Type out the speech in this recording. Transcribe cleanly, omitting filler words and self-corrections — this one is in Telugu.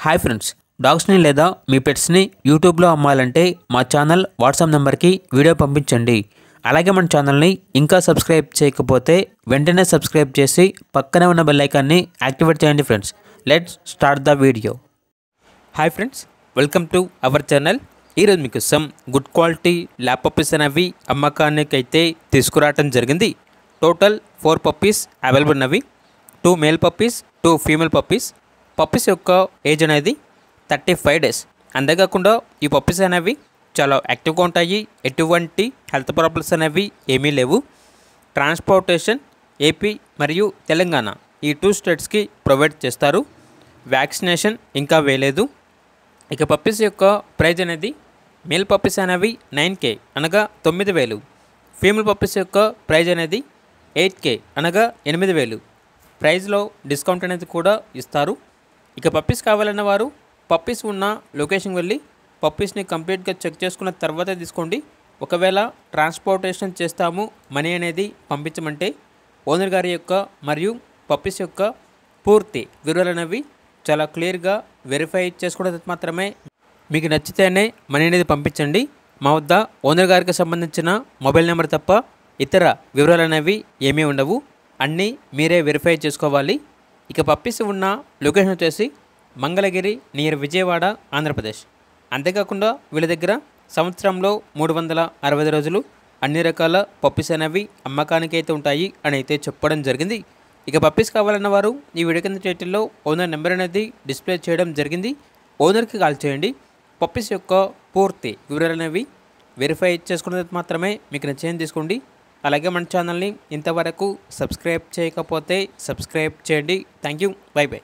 హాయ్ ఫ్రెండ్స్, డాగ్స్ని లేదా మీ పెట్స్ని యూట్యూబ్లో అమ్మాలంటే మా ఛానల్ వాట్సాప్ నెంబర్కి వీడియో పంపించండి. అలాగే మన ఛానల్ని ఇంకా సబ్స్క్రైబ్ చేయకపోతే వెంటనే సబ్స్క్రైబ్ చేసి పక్కనే ఉన్న బెల్ ఐకాన్ని యాక్టివేట్ చేయండి. Friends, let's start the video. Hi friends, welcome to our channel. ఈరోజు మీకు some good quality lab puppies అనేవి అమ్మకానికి అయితే తీసుకురావటం జరిగింది. టోటల్ 4 పప్పీస్ అవైలబుల్ ఉన్నవి. 2 male puppies, 2 female puppies. Puppies యొక్క ఏజ్ అనేది 35 డేస్. అంతేకాకుండా ఈ పప్పీస్ అనేవి చాలా యాక్టివ్గా ఉంటాయి. ఎటువంటి హెల్త్ ప్రాబ్లమ్స్ అనేవి ఏమీ లేవు. ట్రాన్స్పోర్టేషన్ ఏపీ మరియు తెలంగాణ ఈ 2 స్టేట్స్కి ప్రొవైడ్ చేస్తారు. వ్యాక్సినేషన్ ఇంకా వేయలేదు. ఇక పప్పీస్ యొక్క ప్రైజ్ అనేది మేల్ పప్పీస్ అనేవి 9K అనగా 9,000. ఫీమేల్ పప్పీస్ యొక్క ప్రైజ్ అనేది 8K అనగా 8,000. ప్రైజ్లో డిస్కౌంట్ అనేది కూడా ఇస్తారు. ఇక పప్పీస్ కావాలన్న వారు పప్పీస్ ఉన్న లొకేషన్కి వెళ్ళి పప్పీస్ని కంప్లీట్గా చెక్ చేసుకున్న తర్వాత తీసుకోండి. ఒకవేళ ట్రాన్స్పోర్టేషన్ చేస్తాము, మనీ అనేది పంపించమంటే ఓనర్ గారి యొక్క మరియు పప్పీస్ యొక్క పూర్తి వివరాలు అనేవి చాలా క్లియర్గా వెరిఫై చేసుకున్న మాత్రమే మీకు నచ్చితేనే మనీ అనేది పంపించండి. మా వద్ద ఓనర్ గారికి సంబంధించిన మొబైల్ నెంబర్ తప్ప ఇతర వివరాలు అనేవి ఏమీ ఉండవు. అన్నీ మీరే వెరిఫై చేసుకోవాలి. ఇక పప్పీస్ ఉన్న లొకేషన్ వచ్చేసి మంగళగిరి నియర్ విజయవాడ, ఆంధ్రప్రదేశ్. అంతేకాకుండా వీళ్ళ దగ్గర సంవత్సరంలో 365 రోజులు అన్ని రకాల పప్పీస్ అనేవి అమ్మకానికి అయితే ఉంటాయి అని అయితే చెప్పడం జరిగింది. ఇక పప్పీస్ కావాలన్న వారు ఈ వీడియో కింద టైటిల్లో ఓనర్ నెంబర్ అనేది డిస్ప్లే చేయడం జరిగింది. ఓనర్కి కాల్ చేయండి. పప్పీస్ యొక్క పూర్తి వివరాలు అనేవి వెరిఫై చేసుకున్నది మాత్రమే మీకు నచ్చేది తీసుకోండి. అలాగే మన ఛానల్ని ఇంతవరకు సబ్స్క్రైబ్ చేయకపోతే సబ్స్క్రైబ్ చేయండి. Thank you. By by.